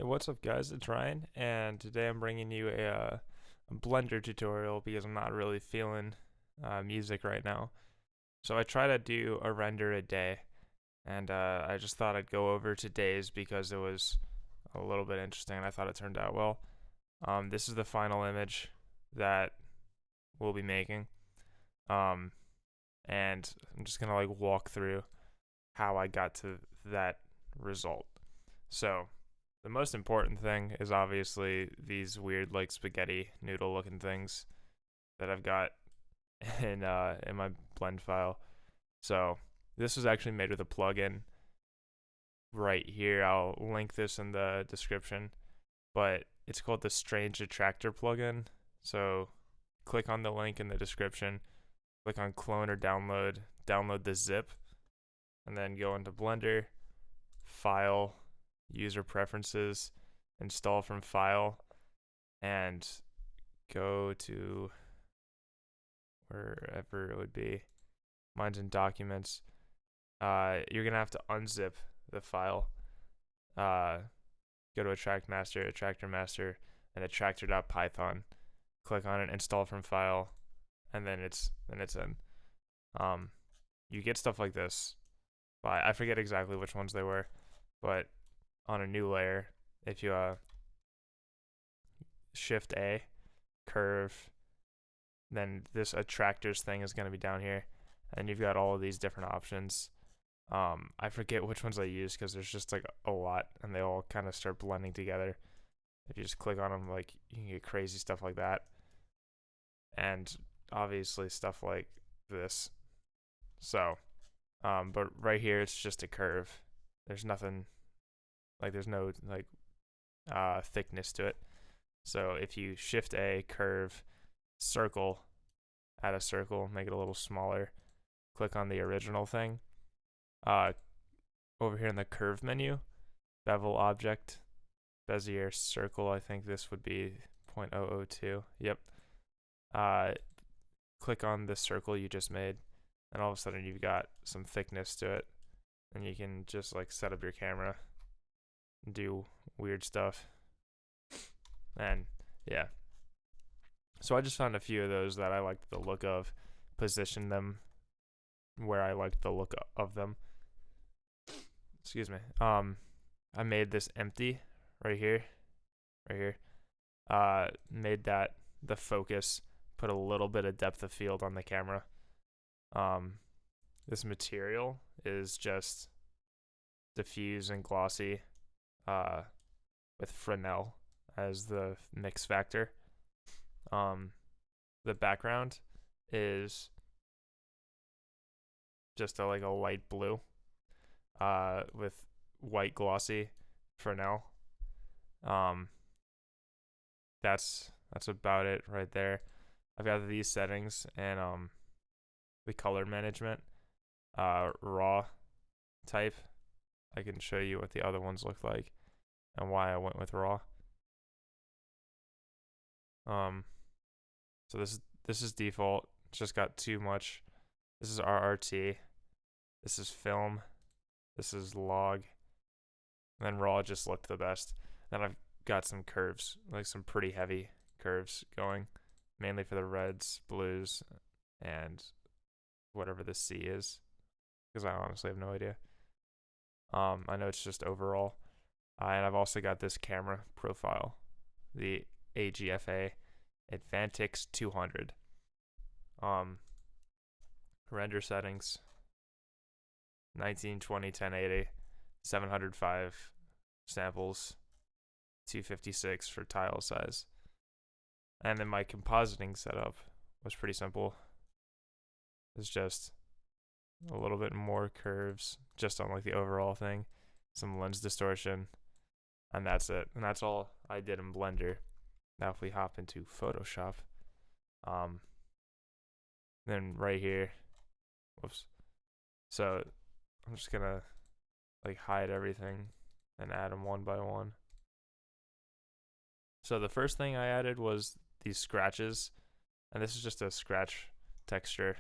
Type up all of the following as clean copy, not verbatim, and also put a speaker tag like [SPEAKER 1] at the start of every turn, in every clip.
[SPEAKER 1] Hey, what's up, guys? It's Ryan, and today I'm bringing you a Blender tutorial because I'm not really feeling music right now. So I try to do a render a day, and I just thought I'd go over today's because it was a little bit interesting, and I thought it turned out well. This is the final image that we'll be making, um, and I'm just gonna like walk through how I got to that result. So the most important thing is obviously these weird like spaghetti noodle looking things that I've got in my blend file. So this was actually made with a plugin right here. I'll link this in the description, but it's called the Strange Attractor plugin. So click on the link in the description, click on clone or download the zip, and then go into Blender, File, User Preferences, install from File, and go to wherever it would be. Mine's in Documents. You're gonna have to unzip the file. Go to Attractor Master, and Attractor.python. Click on it, install from File, and then it's in. You get stuff like this. I forget exactly which ones they were, but on a new layer, if you Shift A, curve, then this attractors thing is going to be down here, and you've got all of these different options. I forget which ones I use because there's just like a lot, and they all kind of start blending together. If you just click on them, like you can get crazy stuff like that, and obviously stuff like this. So, but right here it's just a curve. There's nothing like there's no like thickness to it. So if you Shift A, curve, circle, add a circle, make it a little smaller, click on the original thing. Over here in the curve menu, bevel object, Bezier circle, I think this would be 0.002. Yep. Click on the circle you just made, and all of a sudden you've got some thickness to it, and you can just like set up your camera and do weird stuff. And yeah. So I just found a few of those that I liked the look of, positioned them where I liked the look of them. Excuse me. I made this empty right here. Made that the focus, put a little bit of depth of field on the camera. This material is just diffuse and glossy, with Fresnel as the mix factor. The background is just like a light blue, with white glossy Fresnel. That's about it right there. I've got these settings and the color management, raw type. I can show you what the other ones look like and why I went with raw. So this is default. It's just got too much. This is RRT. This is film. This is log. And then raw just looked the best. Then I've got some curves, like some pretty heavy curves going, mainly for the reds, blues, and whatever the C is, because I honestly have no idea. I know it's just overall. And I've also got this camera profile, the AGFA Advantix 200. Render settings 1920 1080, 705 samples, 256 for tile size. And then my compositing setup was pretty simple. It's just a little bit more curves just on like the overall thing, some lens distortion, and that's it. And that's all I did in Blender. Now if we hop into Photoshop, then right here, whoops. So I'm just gonna like hide everything and add them one by one. So the first thing I added was these scratches, and this is just a scratch texture.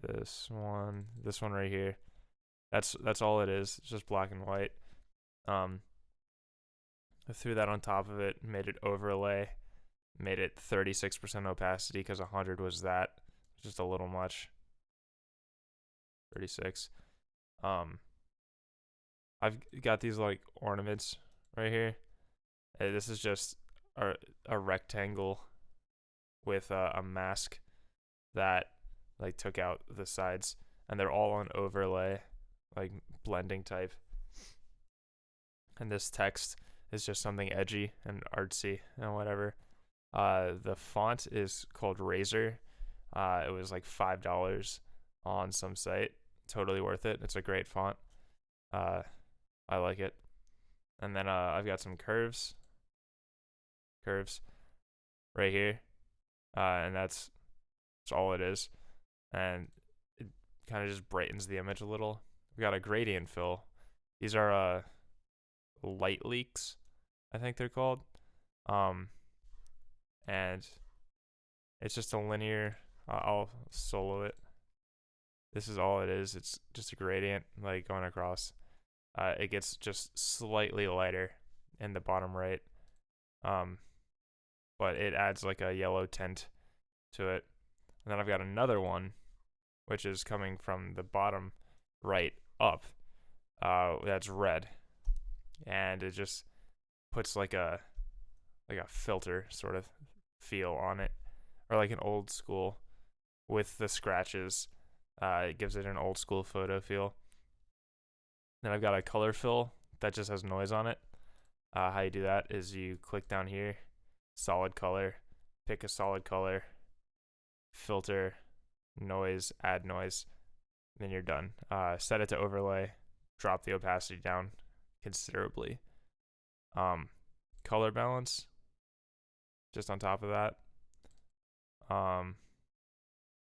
[SPEAKER 1] This one right here. That's all it is. It's just black and white. Um, I threw that on top of it, made it overlay, made it 36% opacity because 100 was that. Just a little much. 36. Um, I've got these like ornaments right here. This is just a rectangle with a mask that like took out the sides, and they're all on overlay, like blending type. And this text is just something edgy and artsy and whatever. The font is called Razor. It was like $5 on some site. Totally worth it. It's a great font. I like it. And then I've got some curves right here, and that's all it is. And it kind of just brightens the image a little. We got a gradient fill. These are light leaks, I think they're called. And it's just a linear. I'll solo it. This is all it is. It's just a gradient like going across. It gets just slightly lighter in the bottom right. But it adds like a yellow tint to it. And then I've got another one, which is coming from the bottom right up. That's red, and it just puts like a filter sort of feel on it, or like an old school with the scratches. It gives it an old school photo feel. Then I've got a color fill that just has noise on it. How you do that is you click down here, solid color, pick a solid color, filter, noise, add noise, then you're done. Set it to overlay, drop the opacity down considerably. Color balance, just on top of that.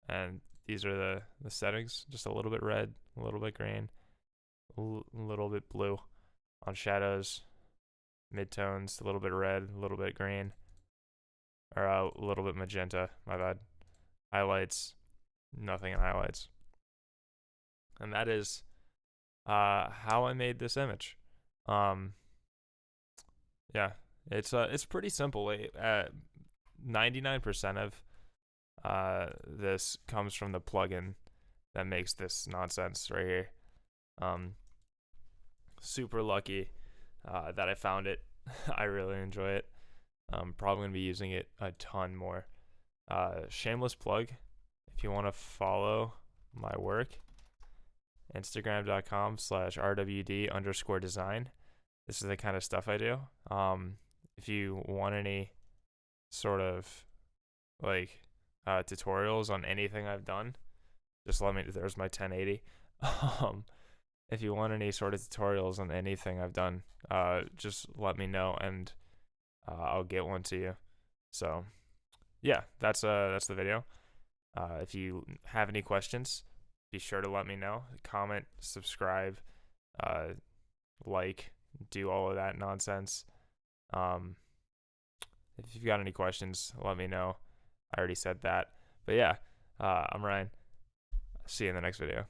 [SPEAKER 1] And these are the settings, just a little bit red, a little bit green, a little bit blue on shadows, midtones, a little bit red, a little bit green, or a little bit magenta, my bad. Highlights, nothing in highlights. And that is how I made this image. Yeah, it's pretty simple. 99% of this comes from the plugin that makes this nonsense right here. Super lucky that I found it. I really enjoy it. I'm probably gonna be using it a ton more. Shameless plug. If you want to follow my work, Instagram.com/rwd_design. This is the kind of stuff I do. If you want any sort of like tutorials on anything I've done, just let me. There's my 1080. If you want any sort of tutorials on anything I've done, just let me know and I'll get one to you. So yeah, that's the video. If you have any questions, be sure to let me know. Comment, subscribe, like, do all of that nonsense. If you've got any questions, let me know. I already said that. But yeah, I'm Ryan. See you in the next video.